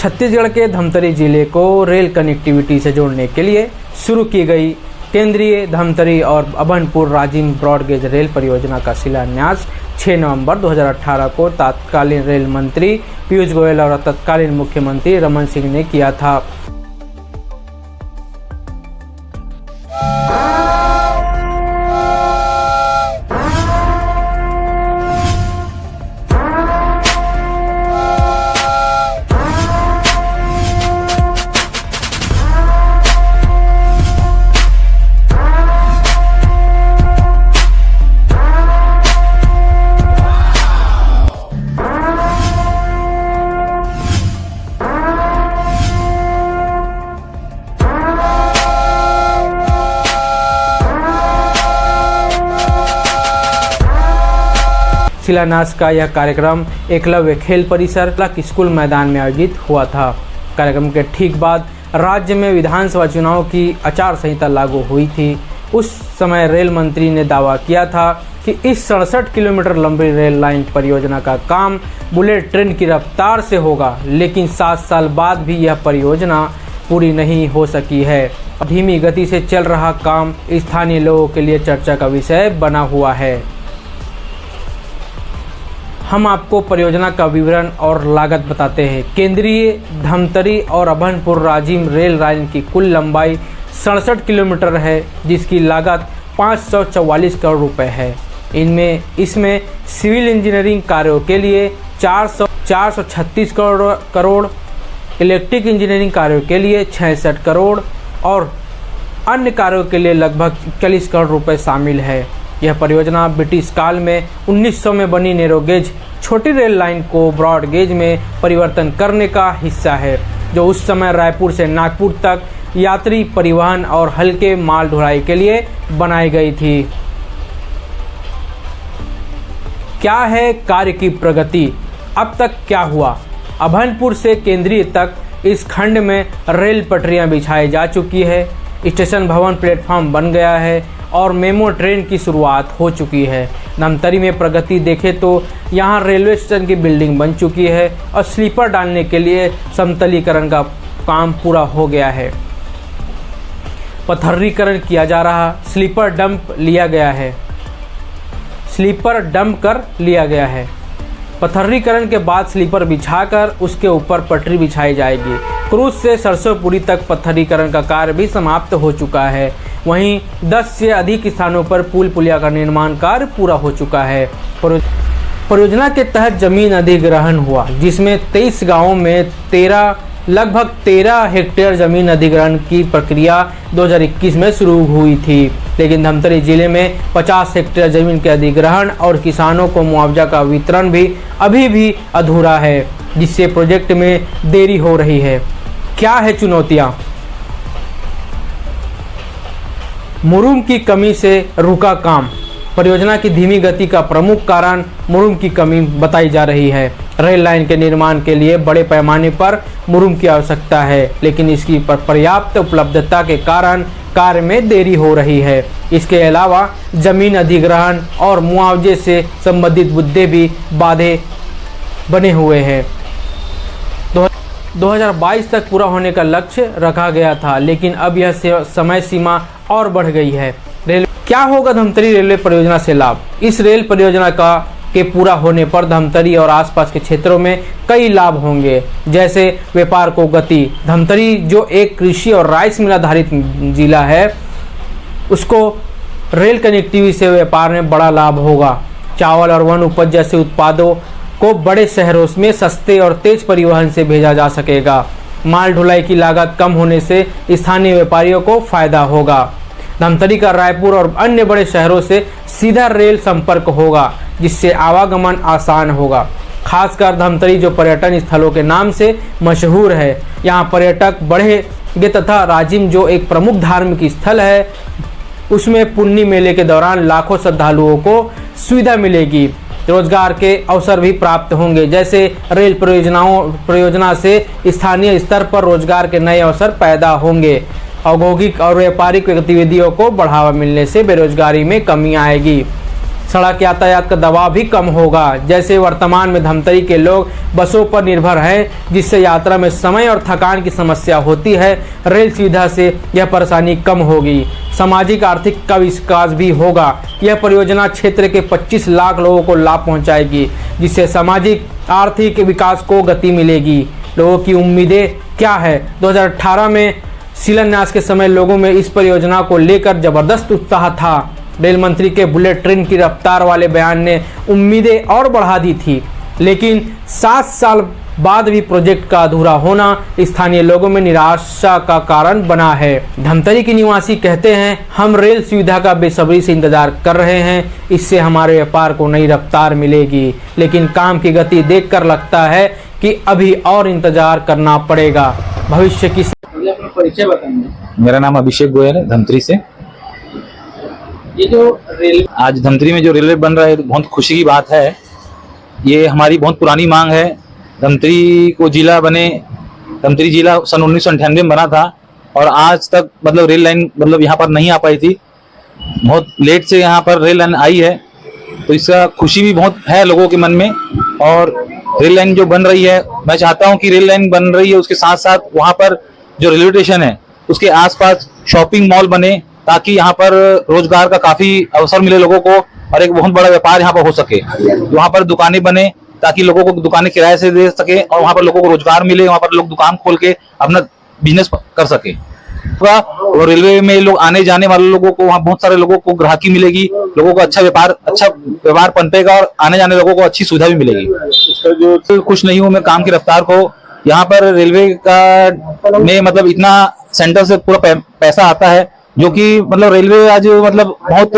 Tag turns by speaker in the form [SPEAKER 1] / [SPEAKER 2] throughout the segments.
[SPEAKER 1] छत्तीसगढ़ के धमतरी जिले को रेल कनेक्टिविटी से जोड़ने के लिए शुरू की गई केंद्रीय धमतरी और अभनपुर राजिम ब्रॉडगेज रेल परियोजना का शिलान्यास 6 नवंबर 2018 को तत्कालीन रेल मंत्री पीयूष गोयल और तत्कालीन मुख्यमंत्री रमन सिंह ने किया था। शिलान्यास का यह कार्यक्रम एकलव्य खेल परिसर स्कूल मैदान में आयोजित हुआ था। कार्यक्रम के ठीक बाद राज्य में विधानसभा चुनाव की आचार संहिता लागू हुई थी। उस समय रेल मंत्री ने दावा किया था कि इस 67 किलोमीटर लंबी रेल लाइन परियोजना का काम बुलेट ट्रेन की रफ्तार से होगा, लेकिन 7 साल बाद भी यह परियोजना पूरी नहीं हो सकी है। धीमी गति से चल रहा काम स्थानीय लोगों के लिए चर्चा का विषय बना हुआ है। हम आपको परियोजना का विवरण और लागत बताते हैं। केंद्रीय धमतरी और अभनपुर राजिम रेल लाइन की कुल लंबाई 67 किलोमीटर है, जिसकी लागत 544 करोड़ रुपए है। इसमें सिविल इंजीनियरिंग कार्यों के लिए 436 करोड़, इलेक्ट्रिक इंजीनियरिंग कार्यों के लिए 66 करोड़ और अन्य कार्यों के लिए लगभग 40 करोड़ रुपए शामिल है। यह परियोजना ब्रिटिश काल में 1900 में बनी नैरोगेज छोटी रेल लाइन को ब्रॉड गेज में परिवर्तन करने का हिस्सा है, जो उस समय रायपुर से नागपुर तक यात्री परिवहन और हल्के माल ढुलाई के लिए बनाई गई थी। क्या है कार्य की प्रगति? अब तक क्या हुआ? अभनपुर से केंद्रीय तक इस खंड में रेल पटरियां बिछाई जा चुकी है, स्टेशन भवन प्लेटफॉर्म बन गया है और मेमो ट्रेन की शुरुआत हो चुकी है। धमतरी में प्रगति देखें तो यहाँ रेलवे स्टेशन की बिल्डिंग बन चुकी है और स्लीपर डालने के लिए समतलीकरण का काम पूरा हो गया है। पत्थरीकरण किया जा रहा, स्लीपर डंप कर लिया गया है। पत्थरीकरण के बाद स्लीपर बिछाकर उसके ऊपर पटरी बिछाई जाएगी। क्रूज से सरसोंपुरी तक पत्थरीकरण का कार्य भी समाप्त हो चुका है। वहीं 10 से अधिक स्थानों पर पुल पुलिया का निर्माण कार्य पूरा हो चुका है। परियोजना के तहत जमीन अधिग्रहण हुआ, जिसमें 23 गांवों में लगभग 13 हेक्टेयर जमीन अधिग्रहण की प्रक्रिया 2021 में शुरू हुई थी, लेकिन धमतरी जिले में 50 हेक्टेयर जमीन के अधिग्रहण और किसानों को मुआवजा का वितरण भी अभी भी अधूरा है, जिससे प्रोजेक्ट में देरी हो रही है। क्या है चुनौतियां? मुरूम की कमी से रुका काम। परियोजना की धीमी गति का प्रमुख कारण मुरूम की कमी बताई जा रही है। रेल लाइन के निर्माण के लिए बड़े पैमाने पर मुरूम की आवश्यकता है, लेकिन इसकी पर्याप्त उपलब्धता के कारण कार्य में देरी हो रही है। इसके अलावा जमीन अधिग्रहण और मुआवजे से संबंधित मुद्दे भी बाधे बने हुए हैं। 2022 तक पूरा होने का लक्ष्य रखा गया था, लेकिन अब यह समय सीमा और बढ़ गई है। क्या होगा धमतरी रेलवे परियोजना से लाभ? इस रेल परियोजना के पूरा होने पर धमतरी और आसपास के क्षेत्रों में कई लाभ होंगे, जैसे व्यापार को गति। धमतरी जो एक कृषि और राइस मिल आधारित जिला है, उसको रेल कनेक्टिविटी से व्यापार में बड़ा लाभ होगा। चावल और वन उपज जैसे उत्पादों को बड़े शहरों में सस्ते और तेज परिवहन से भेजा जा सकेगा। माल ढुलाई की लागत कम होने से स्थानीय व्यापारियों को फायदा होगा। धमतरी का रायपुर और अन्य बड़े शहरों से सीधा रेल संपर्क होगा, जिससे आवागमन आसान होगा। खासकर धमतरी जो पर्यटन स्थलों के नाम से मशहूर है, यहाँ पर्यटक बढ़ेंगे तथा राजिम जो एक प्रमुख धार्मिक स्थल है, उसमें पुन्नी मेले के दौरान लाखों श्रद्धालुओं को सुविधा मिलेगी। रोजगार के अवसर भी प्राप्त होंगे, जैसे रेल परियोजना से स्थानीय स्तर पर रोजगार के नए अवसर पैदा होंगे। औद्योगिक और व्यापारिक गतिविधियों को बढ़ावा मिलने से बेरोजगारी में कमी आएगी। सड़क यातायात का दबाव भी कम होगा। जैसे वर्तमान में धमतरी के लोग बसों पर निर्भर हैं, जिससे यात्रा में समय और थकान की समस्या होती है। रेल सुविधा से यह परेशानी कम होगी, सामाजिक आर्थिक का विकास भी होगा। यह परियोजना क्षेत्र के 25 लाख लोगों को लाभ पहुंचाएगी, जिससे सामाजिक आर्थिक विकास को गति मिलेगी। लोगों की उम्मीदें क्या है? 2018 में शिलान्यास के समय लोगों में इस परियोजना को लेकर जबरदस्त उत्साह था। रेल मंत्री के बुलेट ट्रेन की रफ्तार वाले बयान ने उम्मीदें और बढ़ा दी थी, लेकिन 7 साल बाद भी प्रोजेक्ट का अधूरा होना स्थानीय लोगों में निराशा का कारण बना है। धमतरी के निवासी कहते हैं, हम रेल सुविधा का बेसब्री से इंतजार कर रहे हैं, इससे हमारे व्यापार को नई रफ्तार मिलेगी, लेकिन काम की गति देखकर लगता है कि अभी और इंतजार करना पड़ेगा। भविष्य की परिचय बताएंगे।
[SPEAKER 2] मेरा नाम अभिषेक गोयल है, धमतरी से।
[SPEAKER 1] ये जो रेल
[SPEAKER 2] आज धमतरी में जो रेलवे बन रहा है तो बहुत खुशी की बात है। ये हमारी बहुत पुरानी मांग है। धमतरी को जिला बने, धमतरी जिला सन 1998 में बना था और आज तक मतलब रेल लाइन मतलब यहाँ पर नहीं आ पाई थी। बहुत लेट से यहाँ पर रेल लाइन आई है, तो इसका खुशी भी बहुत है लोगों के मन में। और रेल लाइन जो बन रही है, मैं चाहता हूँ कि रेल लाइन बन रही है उसके साथ साथ वहाँ पर जो रेलवे स्टेशन है उसके आसपास शॉपिंग मॉल बने, ताकि यहाँ पर रोजगार का काफी अवसर मिले लोगों को और एक बहुत बड़ा व्यापार यहाँ पर हो सके। वहाँ पर दुकानें बने ताकि लोगों को दुकानें किराए से दे सके और वहाँ पर लोगों को रोजगार मिले, वहाँ पर लोग दुकान खोल के अपना बिजनेस कर सके। और रेलवे में लोग आने जाने वाले लोगों को, वहाँ बहुत सारे लोगों को ग्राहकी मिलेगी, लोगों को अच्छा व्यवहार पनपेगा और आने जाने लोगों को अच्छी सुविधा भी मिलेगी। जो खुश नहीं हूँ मैं काम की रफ्तार को। यहाँ पर रेलवे का में मतलब इतना सेंटर से पूरा पैसा आता है, जो कि मतलब रेलवे आज मतलब बहुत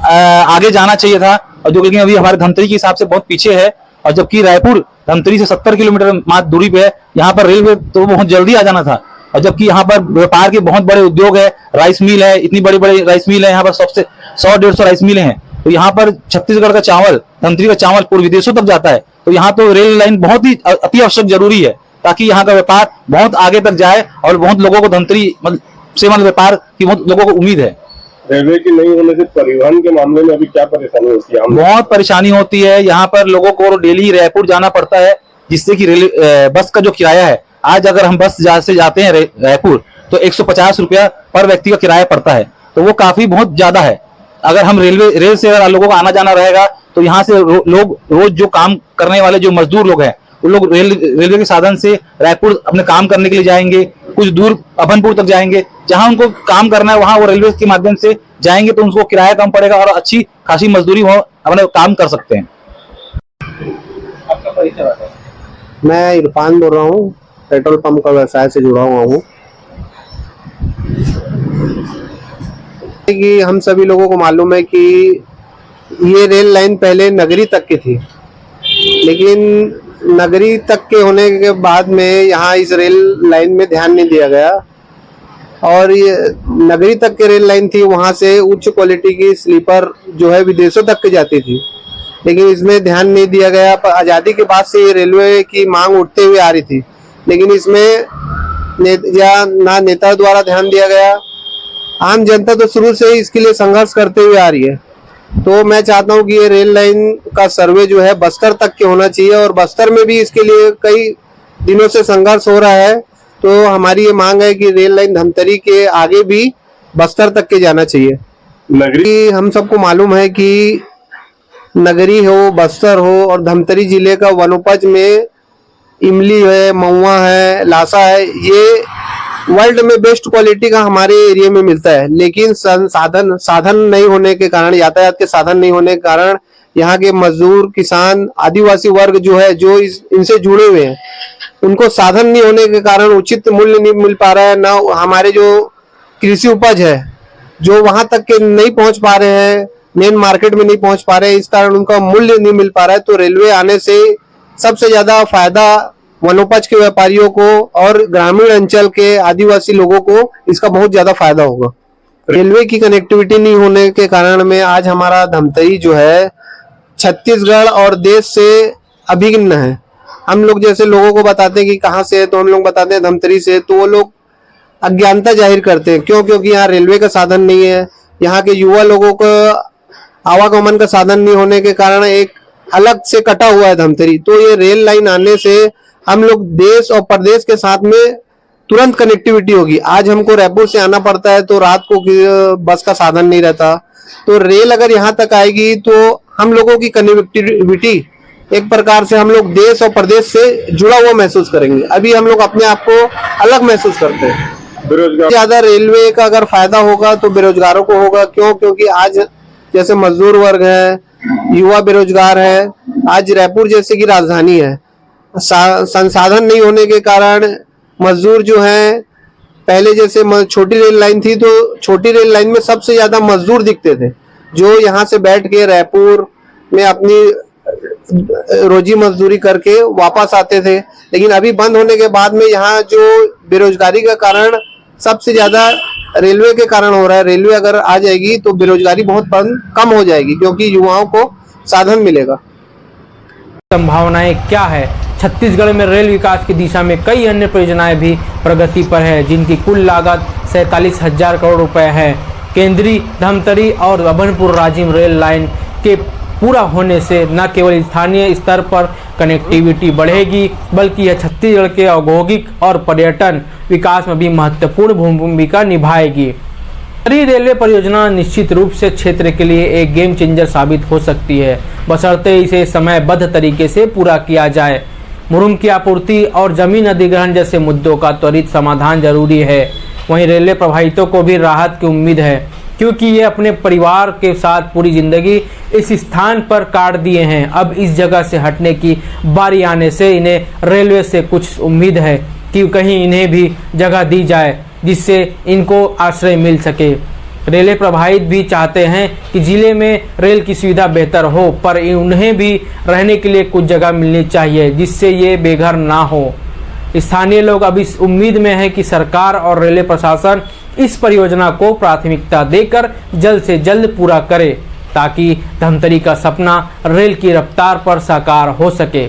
[SPEAKER 2] आगे जाना चाहिए था, और जो लेकिन अभी हमारे धमतरी के हिसाब से बहुत पीछे है। और जबकि रायपुर धमतरी से 70 किलोमीटर मात्र दूरी पे है, यहाँ पर रेलवे तो बहुत जल्दी आ जाना था। और जबकि यहाँ पर व्यापार के बहुत बड़े उद्योग है, राइस मिल है, इतनी बड़ी बड़ी राइस मिल है, यहाँ पर सबसे 100-150 राइस मिलें हैं। तो यहाँ पर छत्तीसगढ़ का चावल, धमतरी का चावल पूर्व विदेशों तक जाता है। तो यहाँ तो रेल लाइन बहुत ही अति आवश्यक जरूरी है, ताकि यहाँ का व्यापार बहुत आगे तक जाए और बहुत लोगों को धमतरी से व्यापार की बहुत लोगों को उम्मीद है।
[SPEAKER 3] रेलवे की नहीं होने से परिवहन के मामले में अभी क्या परेशानी होती है?
[SPEAKER 2] बहुत परेशानी होती है। यहाँ पर लोगों को डेली रायपुर जाना पड़ता है, जिससे कि बस का जो किराया है, आज अगर हम बस से जाते हैं रायपुर तो 150 रुपया पर व्यक्ति का किराया पड़ता है, तो वो काफी बहुत ज्यादा है। अगर हम रेल से अगर लोगों का आना जाना रहेगा तो यहाँ से लोग रोज जो काम करने वाले जो मजदूर लोग हैं, वो लोग रेलवे के साधन से रायपुर अपने काम करने के लिए जाएंगे, कुछ दूर अभनपुर तक जाएंगे, जहां उनको काम करना है वहां वो रेलवे के माध्यम से जाएंगे, तो उनको किराया कम पड़ेगा और अच्छी खासी मजदूरी वो अपने काम कर सकते हैं।
[SPEAKER 1] आपका परिचय बताएं।
[SPEAKER 4] मैं इरफान बोल रहा हूँ, पेट्रोल पंप का व्यवसाय से जुड़ा हुआ हूँ। कि हम सभी लोगों को मालूम है कि ये रेल लाइन पहले नगरी तक की थी, लेकिन नगरी तक के होने के बाद में यहाँ इस रेल लाइन में ध्यान नहीं दिया गया, और ये नगरी तक की रेल लाइन थी, वहाँ से उच्च क्वालिटी की स्लीपर जो है विदेशों तक की जाती थी, लेकिन इसमें ध्यान नहीं दिया गया। आज़ादी के बाद से ये रेलवे की मांग उठते हुए आ रही थी, लेकिन इसमें ना नेता द्वारा ध्यान दिया गया। आम जनता तो शुरू से ही इसके लिए संघर्ष करते हुए आ रही है। तो मैं चाहता हूं कि ये रेल लाइन का सर्वे जो है बस्तर तक के होना चाहिए, और बस्तर में भी इसके लिए कई दिनों से संघर्ष हो रहा है। तो हमारी ये मांग है कि रेल लाइन धमतरी के आगे भी बस्तर तक के जाना चाहिए। नगरी हम सबको मालूम है कि नगरी हो, बस्तर हो और धमतरी जिले का वनोपज में इमली है, महुआ है, लासा है, ये वर्ल्ड में बेस्ट क्वालिटी का हमारे एरिया में मिलता है। लेकिन साधन नहीं होने के कारण, यातायात के साधन नहीं होने के कारण यहाँ के मजदूर, किसान, आदिवासी वर्ग जो है, जो इनसे जुड़े हुए हैं, उनको साधन नहीं होने के कारण उचित मूल्य नहीं मिल पा रहा है। ना हमारे जो कृषि उपज है जो वहां तक के नहीं पहुंच पा रहे हैं, मेन मार्केट में नहीं पहुंच पा रहे हैं, इस कारण उनका मूल्य नहीं मिल पा रहा है। तो रेलवे आने से सबसे ज्यादा फायदा वनोपज के व्यापारियों को और ग्रामीण अंचल के आदिवासी लोगों को इसका बहुत ज्यादा फायदा होगा। रेलवे की कनेक्टिविटी नहीं होने के कारण में आज हमारा धमतरी जो है छत्तीसगढ़ और देश से अभिन्न है। हम लोग जैसे लोगों को बताते हैं कि कहाँ से है, तो हम लोग बताते हैं धमतरी से, तो वो लोग अज्ञानता जाहिर करते हैं। क्यों? क्योंकि यहाँ रेलवे का साधन नहीं है। यहाँ के युवा लोगों को आवागमन का साधन नहीं होने के कारण एक अलग से कटा हुआ है धमतरी। तो ये रेल लाइन आने से हम लोग देश और प्रदेश के साथ में तुरंत कनेक्टिविटी होगी। आज हमको रायपुर से आना पड़ता है तो रात को बस का साधन नहीं रहता, तो रेल अगर यहाँ तक आएगी तो हम लोगों की कनेक्टिविटी एक प्रकार से हम लोग देश और प्रदेश से जुड़ा हुआ महसूस करेंगे। अभी हम लोग अपने आप को अलग महसूस करते हैं।
[SPEAKER 3] बेरोजगार
[SPEAKER 4] ज्यादा रेलवे का अगर फायदा होगा तो बेरोजगारों को होगा। क्यों? क्योंकि आज जैसे मजदूर वर्ग है, युवा बेरोजगार है, आज रायपुर जैसे की राजधानी है, संसाधन नहीं होने के कारण मजदूर जो है, पहले जैसे छोटी रेल लाइन थी तो छोटी रेल लाइन में सबसे ज्यादा मजदूर दिखते थे जो यहाँ से बैठ के रायपुर में अपनी रोजी मजदूरी करके वापस आते थे। लेकिन अभी बंद होने के बाद में यहाँ जो बेरोजगारी का कारण सबसे ज्यादा रेलवे के कारण हो रहा है। रेलवे अगर आ जाएगी तो बेरोजगारी बहुत कम हो जाएगी क्योंकि युवाओं को साधन मिलेगा।
[SPEAKER 1] संभावनाएं क्या है? छत्तीसगढ़ में रेल विकास की दिशा में कई अन्य परियोजनाएं भी प्रगति पर है जिनकी कुल लागत 47,000 करोड़ रुपए है। केंद्रीय धमतरी और अभनपुर राजिम रेल लाइन के पूरा होने से न केवल स्थानीय स्तर पर कनेक्टिविटी बढ़ेगी बल्कि यह छत्तीसगढ़ के औद्योगिक और पर्यटन विकास में भी महत्वपूर्ण भूमिका निभाएगी। रेलवे परियोजना निश्चित रूप से क्षेत्र के लिए एक गेम चेंजर साबित हो सकती है, बशर्ते इसे समयबद्ध तरीके से पूरा किया जाए। मुरुम की आपूर्ति और जमीन अधिग्रहण जैसे मुद्दों का त्वरित समाधान जरूरी है। वहीं रेलवे प्रभावितों को भी राहत की उम्मीद है क्योंकि ये अपने परिवार के साथ पूरी जिंदगी इस स्थान पर काट दिए हैं। अब इस जगह से हटने की बारी आने से इन्हें रेलवे से कुछ उम्मीद है कि कहीं इन्हें भी जगह दी जाए जिससे इनको आश्रय मिल सके। रेलवे प्रभावित भी चाहते हैं कि जिले में रेल की सुविधा बेहतर हो, पर उन्हें भी रहने के लिए कुछ जगह मिलनी चाहिए जिससे ये बेघर ना हो। स्थानीय लोग अब इस उम्मीद में हैं कि सरकार और रेलवे प्रशासन इस परियोजना को प्राथमिकता देकर जल्द से जल्द पूरा करे ताकि धमतरी का सपना रेल की रफ्तार पर साकार हो सके।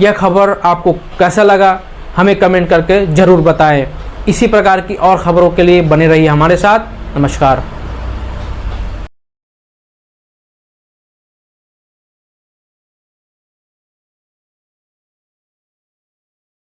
[SPEAKER 1] यह खबर आपको कैसा लगा हमें कमेंट करके जरूर बताएं। इसी प्रकार की और खबरों के लिए बने रहिए हमारे साथ। नमस्कार।